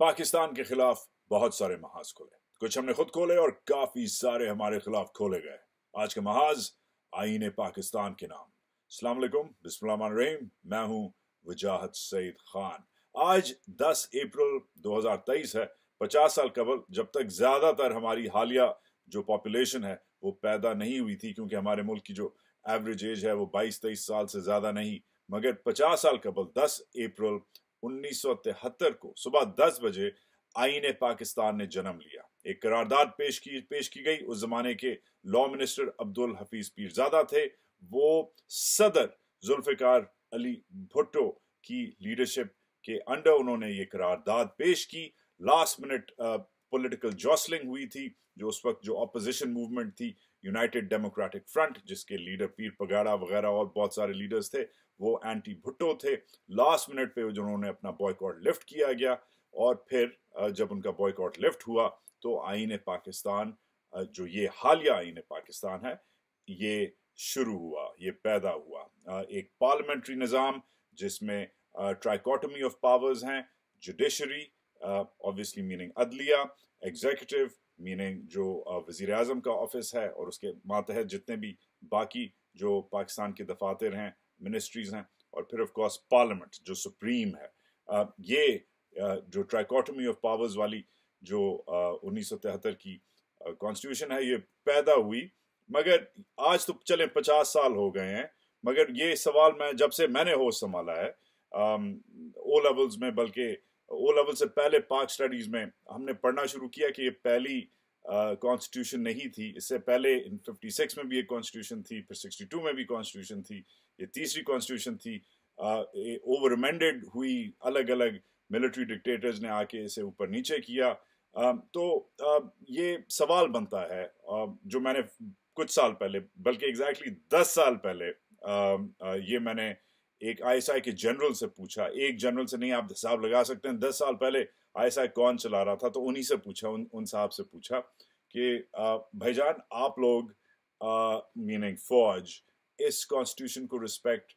पाकिस्तान के खिलाफ बहुत सारे महाज खोले, कुछ हमने खुद खोले और काफी सारे हमारे खिलाफ खोले गए। आज के महाज आईने पाकिस्तान के नाम। अस्सलाम वालेकुम, बिस्मिल्लाहिर्रहमानिर्रहीम। मैं हूं वजाहत सईद खान। आज 10 अप्रैल 2023 है। 50 साल कबल, जब तक ज्यादातर हमारी हालिया जो पॉपुलेशन है वो पैदा नहीं हुई थी, क्योंकि हमारे मुल्क की जो एवरेज एज है वो 22-23 साल से ज्यादा नहीं, मगर 50 साल कबल 10 अप्रैल 1973 को सुबह 10 बजे आईने पाकिस्तान ने जन्म लिया। एक करारदाद पेश की गई। उस जमाने के लॉ मिनिस्टर अब्दुल हफीज पीरजादा थे। वो सदर जुल्फिकार अली भुट्टो की लीडरशिप के अंडर उन्होंने ये करारदाद पेश की। लास्ट मिनट पॉलिटिकल जॉसलिंग हुई थी। जो उस वक्त जो ऑपोजिशन मूवमेंट थी, यूनाइटेड डेमोक्रेटिक फ्रंट, जिसके लीडर पीर पगाड़ा वगैरह और बहुत सारे लीडर्स थे, वो एंटी भुट्टो थे। लास्ट मिनट पे जो उन्होंने अपना बॉयकॉट लिफ्ट किया गया, और फिर जब उनका बॉयकॉट लिफ्ट हुआ तो आईने पाकिस्तान, जो ये हालिया आईने पाकिस्तान है, ये शुरू हुआ, ये पैदा हुआ। एक पार्लियामेंट्री निज़ाम जिसमें ट्राइकोटमी ऑफ पावर्स हैं, जुडिशरी ऑब्वियसली मीनिंग अदलिया, एग्जीक्यूटिव मीनिंग जो वज़ीर आज़म का ऑफिस है, और उसके मातहत जितने भी बाकी जो पाकिस्तान के दफातर हैं, मिनिस्ट्रीज हैं, और फिर ऑफ कोर्स पार्लियामेंट जो सुप्रीम है। ये जो ट्राइकोटमी ऑफ पावर्स वाली जो 1973 की कॉन्स्टिट्यूशन है, ये पैदा हुई। मगर आज तो चले 50 साल हो गए हैं, मगर ये सवाल जब से मैंने होश संभाला है ओ लेवल्स में, बल्कि ओ लेवल से पहले पाक स्टडीज में हमने पढ़ना शुरू किया कि ये पहली कॉन्स्टिट्यूशन नहीं थी। इससे पहले 56 में भी एक कॉन्स्टिट्यूशन थी, फिर 62 में भी कॉन्स्टिट्यूशन थी, ये तीसरी कॉन्स्टिट्यूशन थी। ओवर अमेंडेड हुई, अलग अलग मिलिट्री डिक्टेटर्स ने आके इसे ऊपर नीचे किया। तो ये सवाल बनता है जो मैंने कुछ साल पहले, बल्कि एग्जैक्टली 10 साल पहले, ये मैंने एक आईएसआई के जनरल से पूछा। एक जनरल से नहीं, आप हिसाब लगा सकते हैं 10 साल पहले आईएसआई कौन चला रहा था, तो उन्हीं से पूछा, उन साहब से पूछा कि भाईजान आप लोग मीनिंग फौज इस कॉन्स्टिट्यूशन को रिस्पेक्ट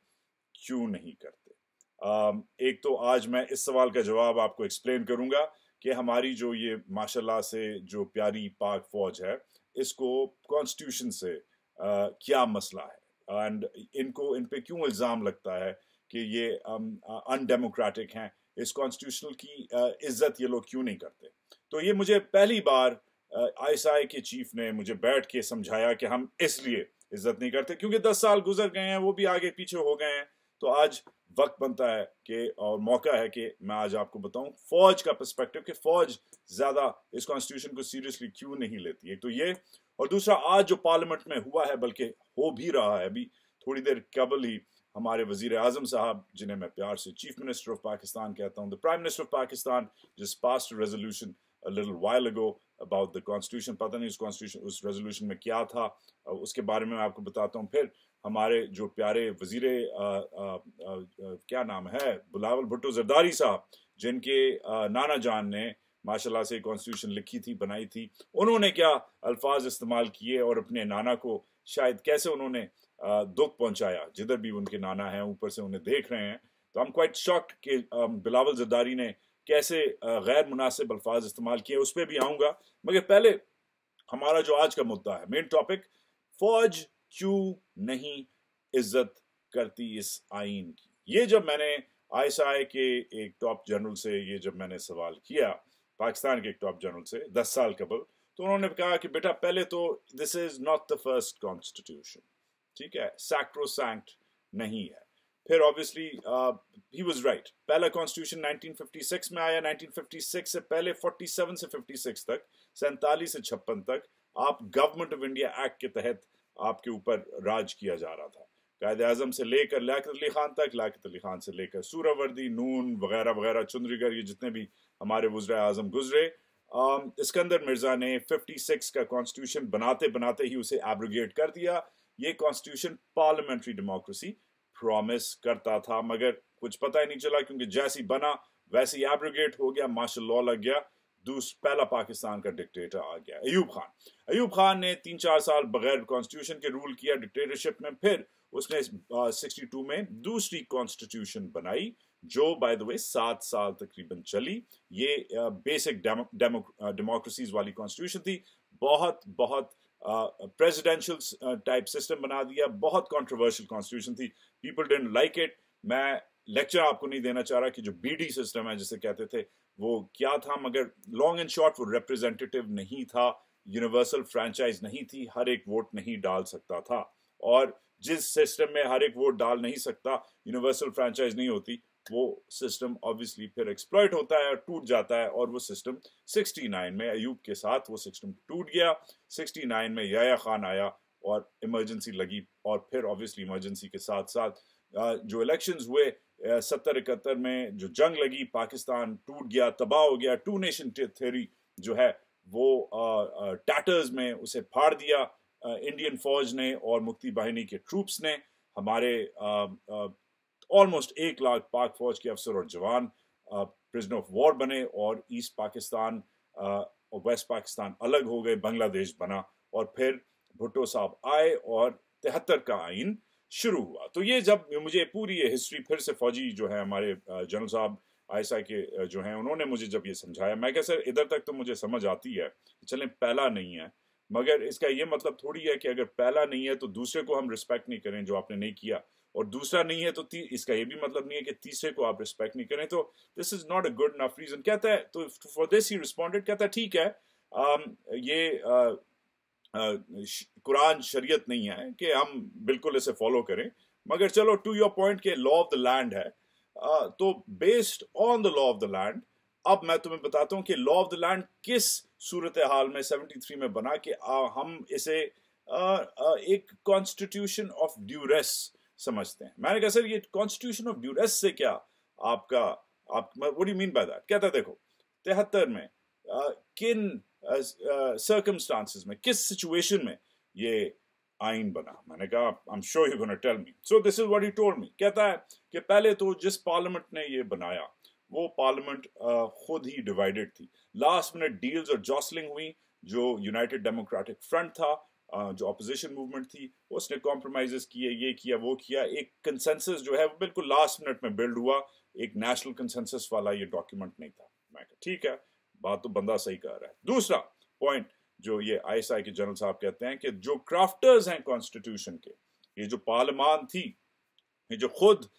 क्यों नहीं करते। एक तो आज मैं इस सवाल का जवाब आपको एक्सप्लेन करूंगा कि हमारी जो ये माशाल्लाह से जो प्यारी पाक फौज है, इसको कॉन्स्टिट्यूशन से क्या मसला है, एंड इन पे क्यों इल्ज़ाम लगता है कि ये अनडेमोक्रेटिक हैं, इस कॉन्स्टिट्यूशनल की इज्जत ये लोग क्यों नहीं करते। तो ये मुझे पहली बार आईएसआई के चीफ ने मुझे बैठ के समझाया कि हम इसलिए इज्जत नहीं करते क्योंकि 10 साल गुजर गए हैं, वो भी आगे पीछे हो गए हैं। तो आज वक्त बनता है कि, और मौका है कि मैं आज आपको बताऊं फौज का पर्सपेक्टिव, कि फौज ज्यादा इस कॉन्स्टिट्यूशन को सीरियसली क्यों नहीं लेती। एक तो ये, और दूसरा आज जो पार्लियामेंट में हुआ है, बल्कि हो भी रहा है, अभी थोड़ी देर कबल ही हमारे वजीर आजम साहब, जिन्हें मैं प्यार से चीफ मिनिस्टर ऑफ पाकिस्तान कहता हूँ, the prime minister of Pakistan, जिस past resolution a little while ago about the constitution, पता नहीं उस कॉन्स्टिट्यूशन, उस रेजोल्यूशन में क्या था, उसके बारे में मैं आपको बताता हूँ। फिर हमारे जो प्यारे वजीर क्या नाम है, बिलावल भुट्टो जरदारी साहब, जिनके नाना जान ने माशाल्लाह से कॉन्स्टिट्यूशन लिखी थी, बनाई थी, उन्होंने क्या अल्फाज इस्तेमाल किए और अपने नाना को शायद कैसे उन्होंने दुख पहुंचाया, जिधर भी उनके नाना हैं ऊपर से उन्हें देख रहे हैं। तो I'm quite shocked कि बिलावल जरदारी ने कैसे गैर मुनासिब अल्फाज इस्तेमाल किए, उस पर भी आऊँगा। मगर पहले हमारा जो आज का मुद्दा है, मेन टॉपिक, फौज क्यों नहीं इज्जत करती इस आइन की। ये जब मैंने आईएसआई के एक टॉप जनरल से, ये जब मैंने सवाल किया पाकिस्तान के एक टॉप जनरल से 10 साल कबल, तो उन्होंने कहा कि बेटा पहले तो this is not the first constitution, ठीक है, सैक्रोसैंक्ट नहीं है। फिर ऑब्वियसली ही वाज राइट। पहला कॉन्स्टिट्यूशन 1956 में आया। 1956 से पहले 47 से 56 तक, 47 से 56 तक आप गवर्नमेंट ऑफ इंडिया एक्ट के तहत आपके ऊपर राज किया जा रहा था। कायदे आजम से लेकर लियाकत अली खान तक, लियाकत अली खान से लेकर सूरावर्दी, नून वगैरह वगैरह, चुंद्रीगर, ये जितने भी हमारे वज़ीर आज़म गुजरे। इस्कंदर मिर्जा ने 56 का कॉन्स्टिट्यूशन बनाते बनाते ही उसे एब्रोगेट कर दिया। ये कॉन्स्टिट्यूशन पार्लियामेंट्री डेमोक्रेसी प्रॉमिस करता था, मगर कुछ पता ही नहीं चला, क्योंकि जैसी बना वैसे ही एब्रोगेट हो गया, मार्शल लॉ लग गया। पहला पाकिस्तान का डिक्टेटर आ गया, अयूब खान। अयूब खान ने 3-4 साल बगैर कॉन्स्टिट्यूशन के रूल किया डिक्टेटरशिप में। फिर उसने 62 में दूसरी कॉन्स्टिट्यूशन बनाई, जो बाय द वे 7 साल तकरीबन चली। ये बेसिक डेमोक्रेसीज वाली कॉन्स्टिट्यूशन थी। बहुत बहुत प्रेसिडेंशियल टाइप सिस्टम बना दिया, बहुत कंट्रोवर्शियल कॉन्स्टिट्यूशन थी, पीपल डिडंट लाइक इट। मैं लेक्चर आपको नहीं देना चाह रहा कि जो बीडी सिस्टम है जिसे कहते थे वो क्या था, मगर लॉन्ग एंड शॉर्ट वो रिप्रेजेंटेटिव नहीं था, यूनिवर्सल फ्रेंचाइज नहीं थी, हर एक वोट नहीं डाल सकता था। और जिस सिस्टम में हर एक वोट डाल नहीं सकता, यूनिवर्सल फ्रेंचाइज नहीं होती, वो सिस्टम ऑब्वियसली फिर एक्सप्लॉइट होता है और टूट जाता है। और वो सिस्टम 69 में अयूब के साथ वो सिस्टम टूट गया। 69 में याया खान आया और इमरजेंसी लगी, और फिर ऑब्वियसली इमरजेंसी के साथ साथ जो इलेक्शंस हुए 70-71 में जो जंग लगी, पाकिस्तान टूट गया, तबाह हो गया। टू नेशन थ्योरी जो है वो टैटर्स में उसे फाड़ दिया इंडियन फौज ने और मुक्ति बाहिनी के ट्रूप्स ने। हमारे ऑलमोस्ट 1 लाख पाक फौज के अफसर और जवान प्रिजनर ऑफ वॉर बने, और ईस्ट पाकिस्तान और वेस्ट पाकिस्तान अलग हो गए, बांग्लादेश बना। और फिर भुट्टो साहब आए और 73 का आइन शुरू हुआ। तो ये जब मुझे पूरी ये हिस्ट्री फिर से फौजी जो है हमारे जनरल साहब ISI के जो हैं उन्होंने मुझे जब ये समझाया, मैं कहा सर इधर तक तो मुझे समझ आती है, चलें पहला नहीं है, मगर इसका ये मतलब थोड़ी है कि अगर पहला नहीं है तो दूसरे को हम रिस्पेक्ट नहीं करें जो आपने नहीं किया, और दूसरा नहीं है तो इसका ये भी मतलब नहीं है कि तीसरे को आप रिस्पेक्ट नहीं करें। तो this is not a good enough reason. कहता है, तो फॉर दिस ही रिस्पॉन्डेड, कहता है ठीक है ये कुरान शरीयत नहीं है कि हम बिल्कुल इसे फॉलो करें, मगर चलो टू योर पॉइंट के लॉ ऑफ द लैंड है, तो based on the law of the land अब मैं तुम्हें बताता हूं कि लॉ ऑफ द लैंड किस सूरत हाल में 73 में बना कि हम इसे एक कॉन्स्टिट्यूशन ऑफ ड्यूरेस समझते हैं। मैंने कहा सर ये कॉन्स्टिट्यूशन ऑफ ड्यूरेस से क्या आपका what do you mean by that? कहता देखो 73 में किन सर्कमस्टांसेस में, किस सिचुएशन में ये आइन बना। मैंने कहा I am sure you gonna tell me. So this is what he told me. कहता है कि पहले तो जिस पार्लियामेंट ने ये बनाया वो पार्लियामेंट खुद ही डिवाइडेड थी। लास्ट मिनट डील्स और जॉसलिंग हुई। जो यूनाइटेड डेमोक्रेटिक फ्रंट था, जो अपोजिशन मूवमेंट थी, उसने कॉम्प्रोमाइजेस किए, ये किया वो किया। एक कंसेंसस जो है वो बिल्कुल लास्ट मिनट में बिल्ड हुआ। एक नेशनल कंसेंसस वाला ये डॉक्यूमेंट नहीं था। मैं कहा ठीक है, बात तो बंदा सही कह रहा है। दूसरा पॉइंट जो ये ISI के जनरल साहब कहते हैं कि जो क्राफ्टर्स हैं कॉन्स्टिट्यूशन के, ये जो पार्लियामान थी, ये जो खुद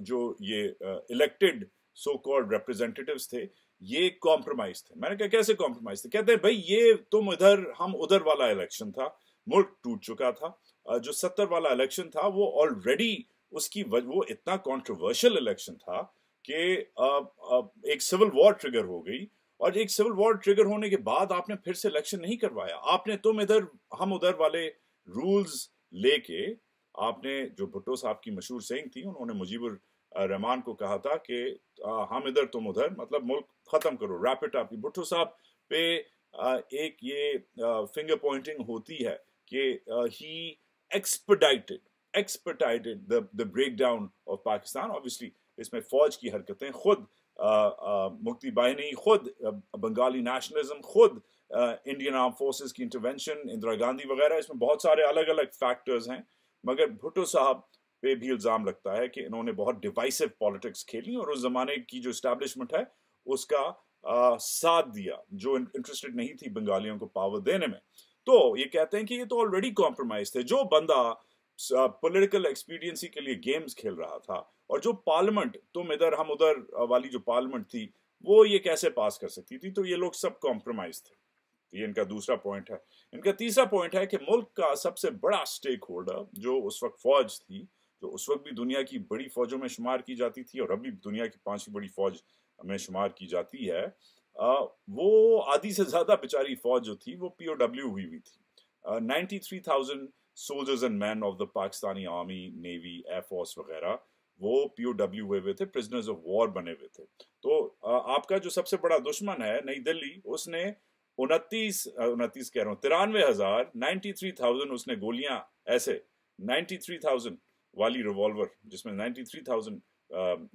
जो ये इलेक्टेड सो कॉल्ड रिप्रेजेंटेटिव्स थे, ये कॉम्प्रोमाइज थे। मैंने कहा कैसे कॉम्प्रोमाइज थे? कहते हैं भाई ये तुम इधर हम उधर वाला इलेक्शन था, मुल्क टूट चुका था। जो 70 वाला इलेक्शन था वो ऑलरेडी उसकी वो इतना कंट्रोवर्शियल इलेक्शन था कि एक सिविल वॉर ट्रिगर हो गई, और एक सिविल वॉर ट्रिगर होने के बाद आपने फिर से इलेक्शन नहीं करवाया। आपने तुम इधर हम उधर वाले रूल्स लेके, आपने जो भुट्टो साहब की मशहूर सेइंग थी, उन्होंने मुजीबुर रहमान को कहा था कि हम इधर तुम उधर, मतलब मुल्क खत्म करो, रैप इट अप। भुट्टो साहब पे एक ये फिंगर पॉइंटिंग होती है कि he expedited the breakdown of Pakistan. Obviously इसमें फौज की हरकतें, खुद मुक्ति बाहिनी, खुद बंगाली नेशनलिज्म, खुद इंडियन आर्म फोर्सेस की इंटरवेंशन, इंदिरा गांधी वगैरह, इसमें बहुत सारे अलग अलग फैक्टर्स हैं। मगर भुट्टो साहब पे भी इल्जाम लगता है कि इन्होंने बहुत डिवाइसिव पॉलिटिक्स खेली और उस जमाने की जो एस्टैब्लिशमेंट है उसका साथ दिया, जो इंटरेस्टेड नहीं थी बंगालियों को पावर देने में। तो ये कहते हैं कि ये तो ऑलरेडी कॉम्प्रोमाइज थे। जो बंदा पॉलिटिकल एक्सपीडियंसी के लिए गेम्स खेल रहा था, और जो पार्लियामेंट तुम इधर हम उधर वाली जो पार्लियामेंट थी, वो ये कैसे पास कर सकती थी? तो ये लोग सब कॉम्प्रोमाइज थे। ये इनका दूसरा पॉइंट है। इनका तीसरा पॉइंट है कि मुल्क का सबसे बड़ा स्टेक होल्डर जो उस वक्त फौज थी, जो उस वक्त भी दुनिया की बड़ी फौजों में शुमार की जाती थी और अभी दुनिया की 5वीं बड़ी फौज में शुमार की जाती है, वो आधी से ज्यादा बेचारी फौज जो थी वो POW हुई थी। 93,000 soldiers and man of the Pakistani army, navy, air force वगैरह वो POW हुए थे, प्रिजनर्स ऑफ वॉर बने हुए थे। तो आपका जो सबसे बड़ा दुश्मन है नई दिल्ली, उसने 29 कह रहा हूँ 93,000 93,000 उसने गोलियां, ऐसे 93,000 वाली रिवॉल्वर जिसमें 93,000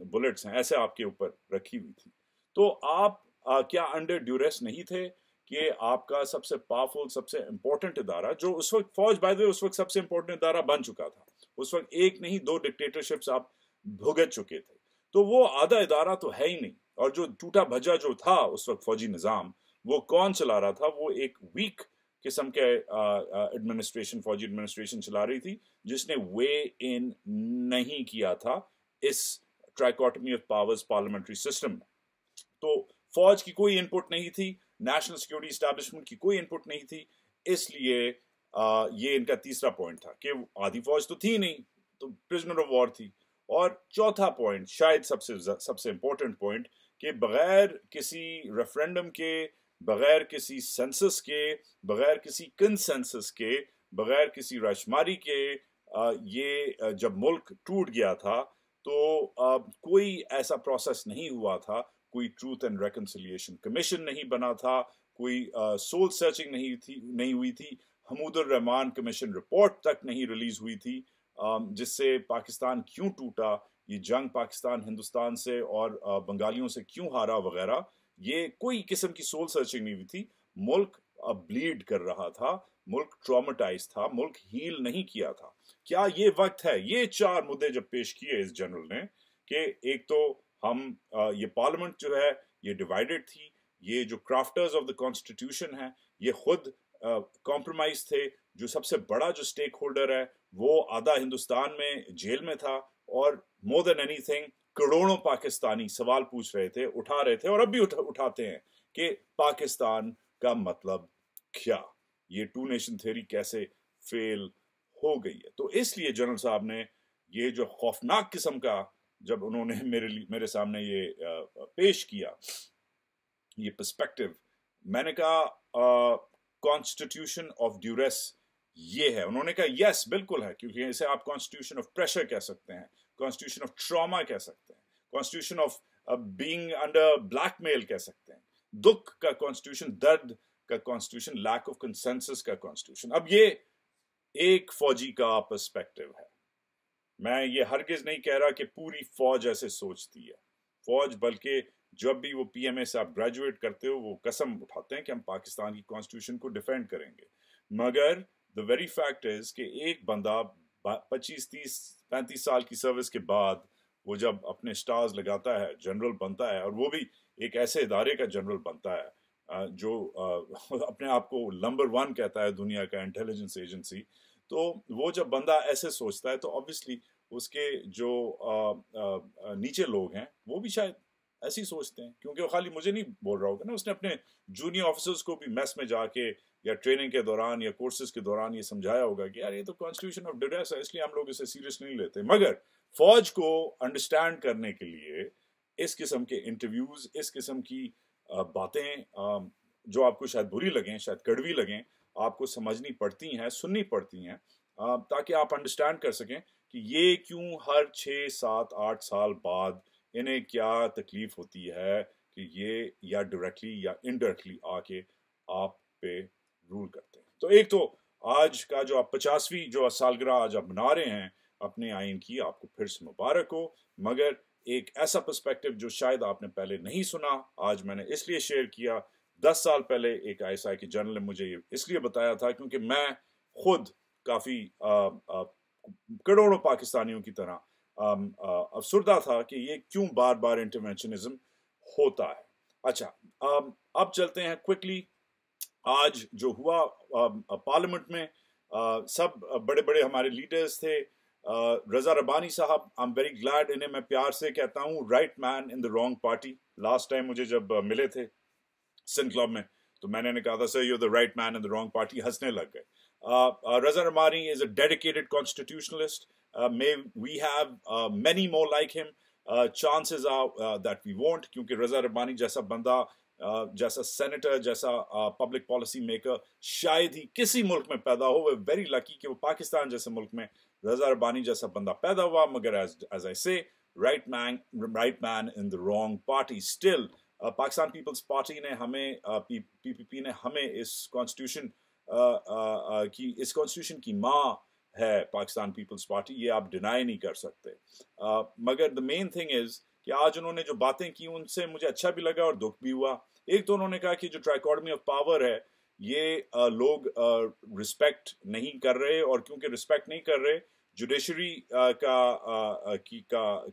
बुलेट्स हैं, ऐसे आपके ऊपर रखी हुई थी। तो आप क्या अंडर ड्यूरेस नहीं थे कि आपका सबसे पावरफुल, सबसे इंपॉर्टेंट इदारा, जो उस वक्त फौज बाय द वे उस वक्त सबसे इंपॉर्टेंट इदारा बन चुका था, उस वक्त एक नहीं 2 डिक्टेटरशिप्स आप भुगत चुके थे, تو وہ آدھا ادارہ تو ہے ہی نہیں. اور جو ٹوٹا بھجا جو تھا اس وقت فوجی نظام, وہ کون چلا رہا تھا؟ وہ ایک ویک قسم کے ایڈمنسٹریشن, فوجی ایڈمنسٹریشن چلا رہی تھی, جس نے وے ان نہیں کیا تھا اس ٹرائیکوٹمی آف پاورز پارلیمنٹری سسٹم. تو فوج کی کوئی انپٹ نہیں تھی, نیشنل سیکورٹی اسٹیبلشمنٹ کی کوئی انپٹ نہیں تھی. اس لیے یہ ان کا تیسرا پوائنٹ تھا کہ آدھی فوج تو تھی نہیں, تو پرزنر آف وار تھی. اور چوتھا پوائنٹ, شاید سب سے امپورٹنٹ پوائنٹ, کہ بغیر کسی ریفرینڈم کے, بغیر کسی سینسس کے, بغیر کسی کنسنسس کے, بغیر کسی رائے شماری کے, یہ جب ملک ٹوٹ گیا تھا تو کوئی ایسا پروسیس نہیں ہوا تھا, کوئی ٹروتھ اینڈ ریکنسیلیشن کمیشن نہیں بنا تھا, کوئی سول سرچنگ نہیں ہوئی تھی, حمود الرحمان کمیشن رپورٹ تک نہیں ریلیز ہوئی تھی, جس سے پاکستان کیوں ٹوٹا, یہ جنگ پاکستان ہندوستان سے اور بنگالیوں سے کیوں ہارا وغیرہ, یہ کوئی قسم کی سول سرچنگ نہیں ہوئی تھی. ملک بلیڈ کر رہا تھا, ملک ٹرامیٹائز تھا, ملک ہیل نہیں کیا تھا. کیا یہ وقت ہے؟ یہ چار مدعے جب پیش کیے اس جنرل نے, کہ ایک تو ہم یہ پارلیمنٹ جو ہے یہ ڈیوائیڈڈ تھی, یہ جو کرافٹرز آف دا کانسٹیٹیوشن ہیں یہ خود کمپرومائز تھے, جو سب سے بڑا جو سٹیک ہولڈر ہے وہ آدھا ہندوستان میں جیل میں تھا, اور مور دین اینی تھنگ کروڑوں پاکستانی سوال پوچھ رہے تھے, اٹھا رہے تھے, اور اب بھی اٹھاتے ہیں کہ پاکستان کا مطلب کیا, یہ ٹو نیشن تھیوری کیسے فیل ہو گئی ہے. تو اس لیے جنرل صاحب نے یہ جو خوفناک قسم کا, جب انہوں نے میرے سامنے یہ پیش کیا یہ پرسپیکٹو, میں نے کہا کانسٹیٹیوشن آف ڈیوریس یہ ہے. انہوں نے کہا یس بالکل ہے, کیونکہ اسے آپ کانسٹیٹیوشن آف پریشر کہہ سکتے ہیں, کانسٹیٹیوشن آف ٹراما کہہ سکتے ہیں, constitution of being under blackmail کہہ سکتے ہیں, دکھ کا کانسٹیٹیوشن, درد کا کانسٹیٹیوشن, لیک آف کنسنسس کا کانسٹیٹیوشن. اب یہ ایک فوجی کا پرسپیکٹو ہے, میں یہ ہرگز نہیں کہہ رہا کہ پوری فوج ایسے سوچتی ہے. فوج بلکہ جب بھی وہ پی ایم اے سے آپ گریجویٹ کرتے ہو وہ قسم اٹھاتے ہیں کہ ہم پاکستان کی کانسٹیٹیوشن کو ڈیفینڈ کریں گے, مگر the very fact is کہ ایک بندہ 25 30 35 سال کی سروس کے بعد وہ جب اپنے سٹارز لگاتا ہے, جنرل بنتا ہے, اور وہ بھی ایک ایسے ادارے کا جنرل بنتا ہے جو اپنے آپ کو نمبر 1 کہتا ہے دنیا کا انٹیلیجنس ایجنسی, تو وہ جب بندہ ایسے سوچتا ہے تو obviously اس کے جو نیچے لوگ ہیں وہ بھی شاید ایسے ہی سوچتے ہیں, کیونکہ وہ خالی مجھے نہیں بول رہا ہوگا نا, اس نے اپنے جونیئر آفیسرز کو بھی میس میں جا کے یا ٹریننگ کے دوران یا کورسز کے دوران یہ سمجھایا ہوگا کہ یار یہ تو کانسٹیٹیوشن آف ڈیوریس ہے, اس لیے ہم لوگ اسے سیریس نہیں لیتے. مگر فوج کو انڈرسٹینڈ کرنے کے لیے اس قسم کے انٹرویوز, اس قسم کی باتیں جو آپ کو شاید بری لگیں, شاید کڑوی لگیں, آپ کو سمجھنی پڑتی ہیں, سننی پڑتی ہیں, تاکہ آپ انڈرسٹینڈ کر سکیں کہ یہ کیوں ہر 6 7 8 سال بعد انہیں کیا تکلیف ہوتی ہے کہ یہ یا ڈائریکٹلی یا انڈائریکٹلی آ کے آپ پہ رول کرتے ہیں. تو ایک تو آج کا جو آپ 50ویں جو سالگرہ آج آپ منا رہے ہیں اپنے آئین کی, آپ کو پھر سے مبارک ہو, مگر ایک ایسا پرسپیکٹو جو شاید آپ نے پہلے نہیں سنا, آج میں نے اس لیے شیئر کیا. 10 سال پہلے ایک ISI کے جنرل نے مجھے یہ اس لیے بتایا تھا کیونکہ میں خود کافی کروڑوں پاکستانیوں کی طرح افسردہ تھا کہ یہ کیوں بار بار انٹرونشنزم ہوتا ہے. اچھا, اب چلتے ہیں کوئکلی. آج جو ہوا پارلیمنٹ میں, سب بڑے بڑے ہمارے لیڈرز تھے. رضا ربانی صاحب, I'm very glad, انہیں میں پیار سے کہتا ہوں right man in the wrong party. Last time مجھے جب ملے تھے سندھ کلب میں تو میں نے کہا تھا سر you're the right man in the wrong party, ہنسنے لگ گئے. Raza Rabani is a dedicated constitutionalist. May we have many more like him. Chances are that we won't, کیونکہ رضا ربانی جیسا بندہ, جیسا سینیٹر, جیسا پبلک پالیسی میکر شاید ہی کسی ملک میں پیدا ہو. we're very lucky کہ وہ پاکستان جیسے ملک میں رضا ربانی جیسا بندہ پیدا ہوا. مگر as I say, right man in the wrong party. Still Pakistan Peoples Party نے ہمیں, PPP نے ہمیں اس کانسٹیٹیوشن کی ماں ہے پاکستان پیپلز پارٹی, یہ آپ ڈینائی نہیں کر سکتے. مگر the main thing is کہ آج انہوں نے جو باتیں کی ان سے مجھے اچھا بھی لگا اور دکھ بھی ہوا. ایک تو انہوں نے کہا کہ جو ٹرائیکوٹمی آف پاور ہے یہ لوگ رسپیکٹ نہیں کر رہے, اور کیونکہ رسپیکٹ نہیں کر رہے جوڈیشری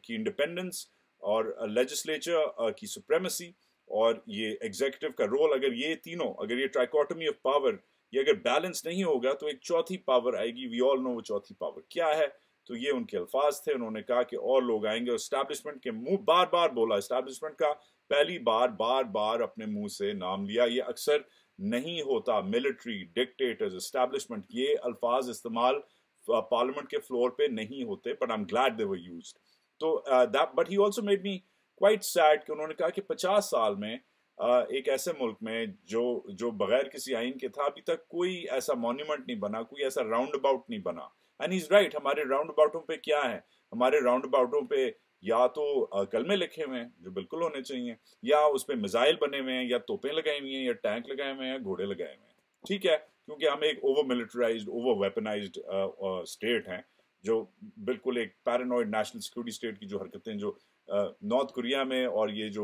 کی انڈیپینڈنس اور لیجسلیچر کی سپریمیسی اور یہ ایگزیکٹو کا رول، اگر یہ تینوں، اگر یہ ٹرائیکوٹمی آف پاور یہ اگر بیلنس نہیں ہوگا تو ایک چوتھی پاور آئے گی. وی آل نو وہ چوتھی پاور کیا ہے. تو یہ ان کے الفاظ تھے. انہوں نے کہا کہ اور لوگ آئیں گے. اور اسٹیبلشمنٹ کے منہ بار بار بولا، اسٹیبلشمنٹ کا پہلی بار بار اپنے منہ سے نام لیا. یہ اکثر نہیں ہوتا. ملٹری ڈکٹیٹرز، اسٹیبلشمنٹ، یہ الفاظ استعمال پارلیمنٹ کے فلور پہ نہیں ہوتے. But I am glad they were used. تو but he also made me quite sad کہ انہوں نے کہا کہ 50 سال میں ایک ایسے ملک میں جو بغیر کسی آئین کے تھا، ابھی تک کوئی ایسا مونیومنٹ نہیں بنا، کوئی ایسا راؤنڈ اباؤٹ نہیں بنا. And he is right. ہمارے راؤنڈ اباؤٹوں پہ کیا ہے؟ ہمارے راؤنڈ اباؤٹوں پہ یا تو کلمے لکھے ہوئے ہیں جو بالکل ہونے چاہیے، یا اس پہ میزائل بنے ہوئے ہیں، یا توپیں لگائی ہوئی ہیں، یا ٹینک لگائے ہوئے ہیں، گھوڑے لگائے ہوئے ہیں. ٹھیک ہے، کیونکہ ہم ایک اوور ملٹرائزڈ، اوور ویپنائزڈ اسٹیٹ ہیں، جو بالکل ایک پیرانوئڈ نیشنل سیکورٹی اسٹیٹ کی جو حرکتیں جو نارتھ کوریا میں اور یہ جو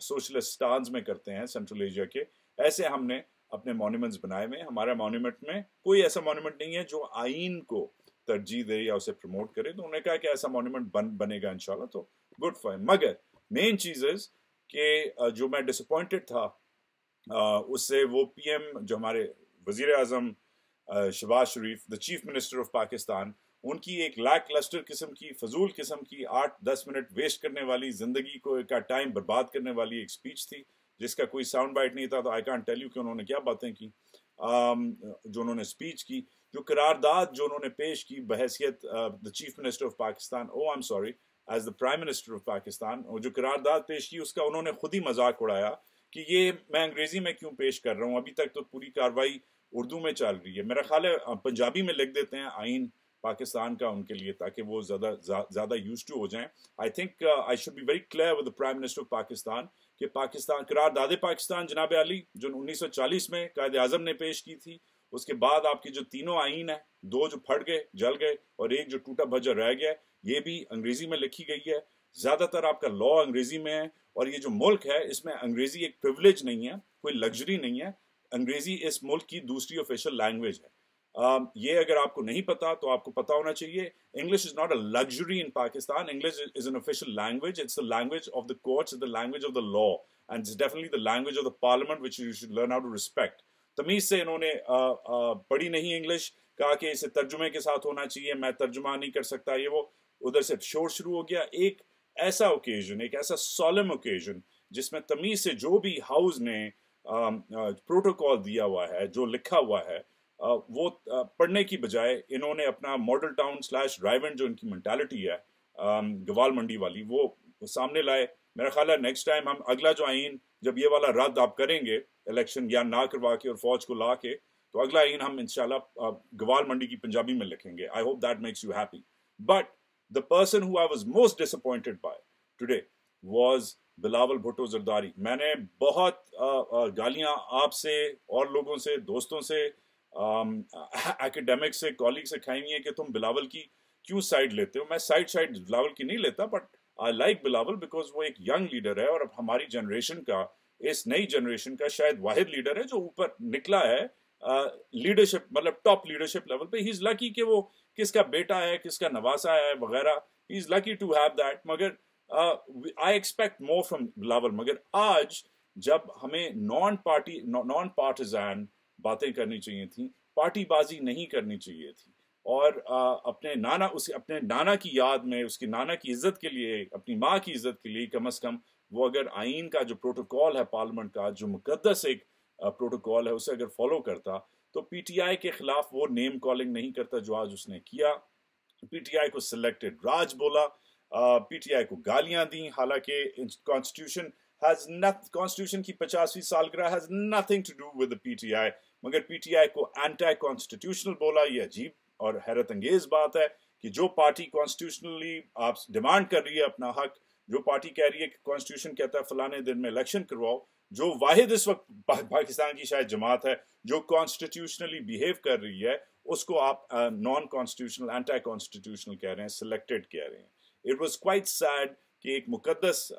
سوشلسٹ اسٹانز میں کرتے ہیں سینٹرل ایشیا کے، ایسے ہم نے اپنے مونیومنٹس بنائے ہوئے ہیں. ہمارا مونیومنٹ میں کوئی ایسا مونیومنٹ نہیں ہے جو آئین کو ترجیح دے یا اسے پروموٹ کرے. تو انہوں نے کہا کہ ایسا مونیومنٹ بنے گا انشاءاللہ. تو گڈ فار ہم. مگر مین چیز از کہ جو میں ڈسپوائنٹڈ تھا اس سے، وہ پی ایم جو ہمارے وزیر اعظم شہباز شریف، دا چیف منسٹر آف پاکستان، ان کی ایک لیک لسٹر قسم کی، فضول قسم کی، 8-10 منٹ ویسٹ کرنے والی، زندگی کا ٹائم برباد کرنے والی ایک سپیچ تھی جس کا کوئی ساؤنڈ بائٹ نہیں تھا. تو آئی کانٹ ٹیل یو کہ انہوں نے کیا باتیں کی جو انہوں نے سپیچ کی. جو قرارداد جو انہوں نے پیش کی بحیثیت the chief minister of Pakistan, oh I am sorry, as the prime minister of Pakistan, اور جو قرارداد پیش کی اس کا انہوں نے خود ہی مذاق اڑایا کہ یہ میں انگریزی میں کیوں پیش کر رہا ہوں، ابھی تک تو پوری کاروائی اردو میں چل رہی ہے. میرا خیال ہے پنجابی میں لکھ دیتے ہیں آئین پاکستان کا ان کے لیے، تاکہ وہ زیادہ یوز ٹو ہو جائیں. I think I should be very clear with the prime minister of Pakistan کہ پاکستان، قرارداد پاکستان جناب علی جو 1940 میں قائد اعظم نے پیش کی تھی، اس کے بعد آپ کے جو تینوں آئین ہیں، 2 جو پھٹ گئے، جل گئے، اور ایک جو ٹوٹا بھجا رہ گیا، یہ بھی انگریزی میں لکھی گئی ہے. زیادہ تر آپ کا لا انگریزی میں ہے. اور یہ جو ملک ہے اس میں انگریزی ایک پریولیج نہیں ہے، کوئی لگژری نہیں ہے. انگریزی اس ملک کی دوسری آفیشیل لینگویج ہے. یہ اگر آپ کو نہیں پتا تو آپ کو پتا ہونا چاہیے. English is not a luxury in Pakistan. English is an official language. It's the language of the courts, it's the language of the law, and it's definitely the language of the parliament which you should learn how to respect. تمیز سے انہوں نے پڑھی نہیں English, کہا کہ اسے ترجمے کے ساتھ ہونا چاہیے، میں ترجمہ نہیں کر سکتا. یہ وہ ادھر سے شور شروع ہو گیا. ایک ایسا اوکیزن، ایک ایسا سولم اوکیزن جس میں تمیز سے جو بھی ہاؤس نے پروٹوکول دیا ہوا ہے، جو لکھا ہوا ہے، وہ پڑھنے کی بجائے انہوں نے اپنا ماڈل ٹاؤن / رائیونڈ جو ان کی مینٹالٹی ہے گوال منڈی والی، وہ سامنے لائے. میرا خیال ہے نیکسٹ ٹائم ہم اگلا جو آئین جب یہ والا رد آپ کریں گے الیکشن یا نہ کروا کے اور فوج کو لا کے، تو اگلا آئین ہم انشاءاللہ گوال منڈی کی پنجابی میں لکھیں گے. I hope that makes you happy. But the person who I was most disappointed by today was Bilawal Bhutto Zardari. میں نے بہت گالیاں آپ سے اور لوگوں سے، دوستوں سے، ایکیڈیمک سے، کالیگ سے کھائی ہوئی ہیں کہ تم بلاول کی کیوں سائڈ لیتے ہو. میں سائڈ بلاول کی نہیں لیتا، but I like Bilawal because وہ ایک ینگ لیڈر ہے، اور اب ہماری جنریشن کا، اس نئی جنریشن کا شاید واحد لیڈر ہے جو اوپر نکلا ہے لیڈرشپ، مطلب ٹاپ لیڈرشپ لیول پہ. ہی از لکی کہ وہ کس کا بیٹا ہے، کس کا نواسا ہے وغیرہ. ہی از لکی ٹو ہیو دیٹ. مگر I expect more from Bilawal. مگر آج جب ہمیں نان پارٹیزان باتیں کرنی چاہیے تھیں، پارٹی بازی نہیں کرنی چاہیے تھی، اور اپنے نانا کی یاد میں، اس کی نانا کی عزت کے لیے، اپنی ماں کی عزت کے لیے کم از کم وہ اگر آئین کا جو پروٹوکول ہے پارلیمنٹ کا، جو مقدس ایک پروٹوکول ہے، اسے اگر فالو کرتا تو پی ٹی آئی کے خلاف وہ نیم کالنگ نہیں کرتا جو آج اس نے کیا. پی ٹی آئی کو سلیکٹڈ راج بولا، پی ٹی آئی کو گالیاں دیں، حالانکہ کانسٹیٹیوشن کی 50ویں سالگرہ has nothing to do with P T I. مگر پی ٹی آئی کو اینٹی کانسٹیٹیوشنل بولا. یہ عجیب اور حیرت انگیز بات ہے کہ جو پارٹی کانسٹیٹیوشنلی آپ ڈیمانڈ کر رہی ہے اپنا حق، جو پارٹی کہہ رہی ہے کہ کانسٹیٹیوشن کہتا ہے فلانے دن میں الیکشن کرواؤ، جو واحد اس وقت پاکستان کی شاید جماعت ہے جو کانسٹیٹیوشنلی بیہیو کر رہی ہے، اس کو آپ نان کانسٹیٹیوشنل، اینٹی کانسٹیٹیوشنل کہہ رہے ہیں، سلیکٹڈ کہہ رہے ہیں. اٹ واز کوائٹ سیڈ کہ ایک مقدس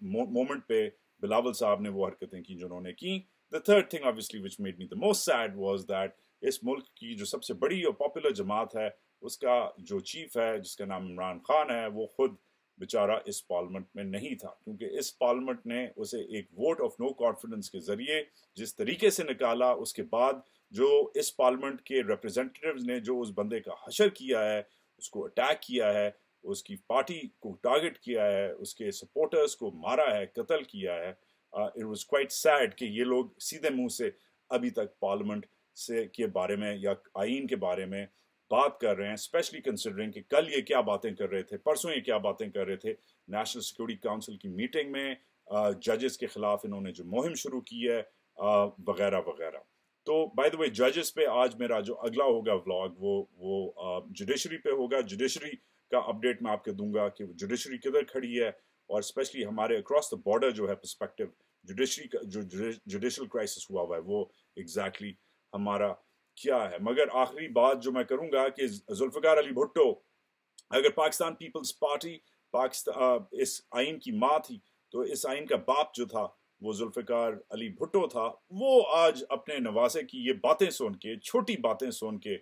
مومنٹ پہ بلاول صاحب نے وہ حرکتیں کی جو انہوں نے کی. The third thing obviously which made me the most sad was that اس ملک کی جو سب سے بڑی اور پاپولر جماعت ہے، اس کا جو چیف ہے جس کا نام عمران خان ہے، وہ خود बेचारा इस पार्लियामेंट में नहीं था, क्योंकि इस पार्लियामेंट ने उसे एक वोट ऑफ नो कॉन्फिडेंस के जरिए जिस तरीके से निकाला, उसके बाद जो इस पार्लियामेंट के रिप्रेजेंटेटिव्स ने जो उस बंदे का हशर किया है, उसको अटैक किया है, उसकी पार्टी को टारगेट किया है, उसके सपोर्टर्स को मारा है, कत्ल किया है, इट वाज क्वाइट सैड कि ये लोग सीधे मुंह से अभी तक पार्लियामेंट से के बारे में या आइन के बारे में बात कर रहे हैं, स्पेशली कंसिडरिंग कि कल ये क्या बातें कर रहे थे, परसों ये क्या बातें कर रहे थे नेशनल सिक्योरिटी काउंसिल की मीटिंग में, जजेस के खिलाफ इन्होंने जो मुहिम शुरू की है, वगैरह वगैरह। तो बाय द वे जजेस पे आज मेरा जो अगला होगा व्लॉग वो जुडिशरी पे होगा। जुडिशरी का अपडेट मैं आपको दूंगा कि जुडिशरी किधर खड़ी है, और स्पेशली हमारे अक्रॉस द बॉर्डर जो है पर्सपेक्टिव जुडिशरी का जो जुडिशल क्राइसिस हुआ हुआ है वो एग्जैक्टली हमारा क्या है। मगर आखिरी बात जो मैं करूंगा कि जुल्फिकार अली भुट्टो, अगर पाकिस्तान पीपल्स पार्टी पाकिस्तान इस आइन की माँ थी, तो इस आइन का बाप जो था वो जुल्फिकार अली भुट्टो था। वो आज अपने नवासे की ये बातें सुन के, छोटी बातें सुन के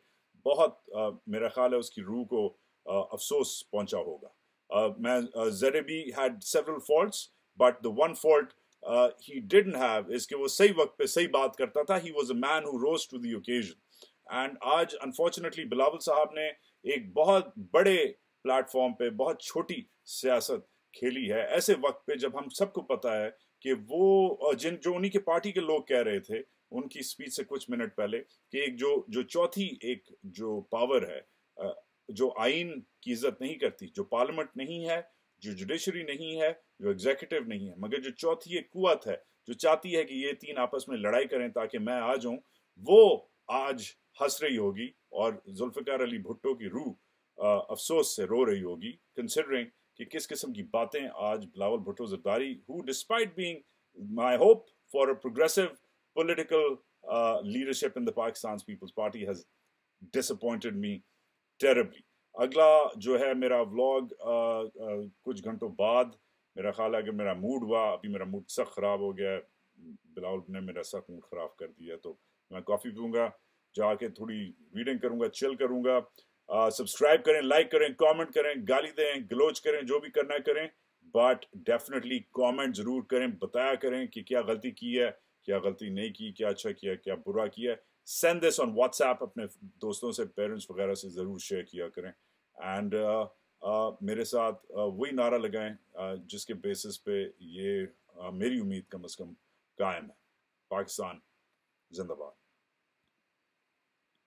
बहुत मेरा ख्याल है उसकी रूह को अफसोस पहुंचा होगा। मैं ज़ेरेबी had several faults, but the one fault he didn't have is कि वो सही वक्त पे सही बात करता था। He was a man who rose to the occasion. And आज अनफॉर्चुनेटली बिलावल साहब ने एक बहुत बड़े प्लेटफॉर्म पे बहुत छोटी सियासत खेली है, ऐसे वक्त पे जब हम सबको पता है कि वो जो उन्हीं के पार्टी के लोग कह रहे थे उनकी स्पीच से कुछ मिनट पहले कि एक जो चौथी एक जो पावर है, जो आइन की इज्जत नहीं करती, जो पार्लियामेंट नहीं है, जो जुडिशरी नहीं है, जो एग्जीक्यूटिव नहीं है, मगर जो चौथी एक कुवत है जो चाहती है कि ये तीन आपस में लड़ाई करें ताकि मैं आ जाऊं, वो आज हंस रही होगी और जुल्फिकार अली भुट्टो की रूह अफसोस से रो रही होगी, कंसिडरिंग कि किस किस्म की बातें आज Bilawal Bhutto Zardari, who despite being my hope for a progressive political leadership in the Pakistan Peoples Party, has disappointed me terribly. अगला जो है मेरा व्लॉग कुछ घंटों बाद, मेरा ख्याल है कि मेरा मूड हुआ, अभी मेरा मूड सख्त ख़राब हो गया है, बिलावल ने मेरा सख्त मूड ख़राब कर दिया, तो मैं कॉफ़ी पीऊँगा, जाके थोड़ी रीडिंग करूँगा, चिल करूँगा। सब्सक्राइब करें, लाइक करें, कमेंट करें, गाली दें, गलोच करें, जो भी करना है करें, बट डेफिनेटली कमेंट ज़रूर करें, बताया करें कि क्या गलती की है, क्या गलती नहीं की, क्या अच्छा किया, क्या बुरा किया। सेंड दिस ऑन व्हाट्सएप, अपने दोस्तों से, पेरेंट्स वगैरह से ज़रूर शेयर किया करें। एंड मेरे साथ वही नारा लगाएं जिसके बेसिस पे ये मेरी उम्मीद कम से कम कायम है। पाकिस्तान जिंदाबाद।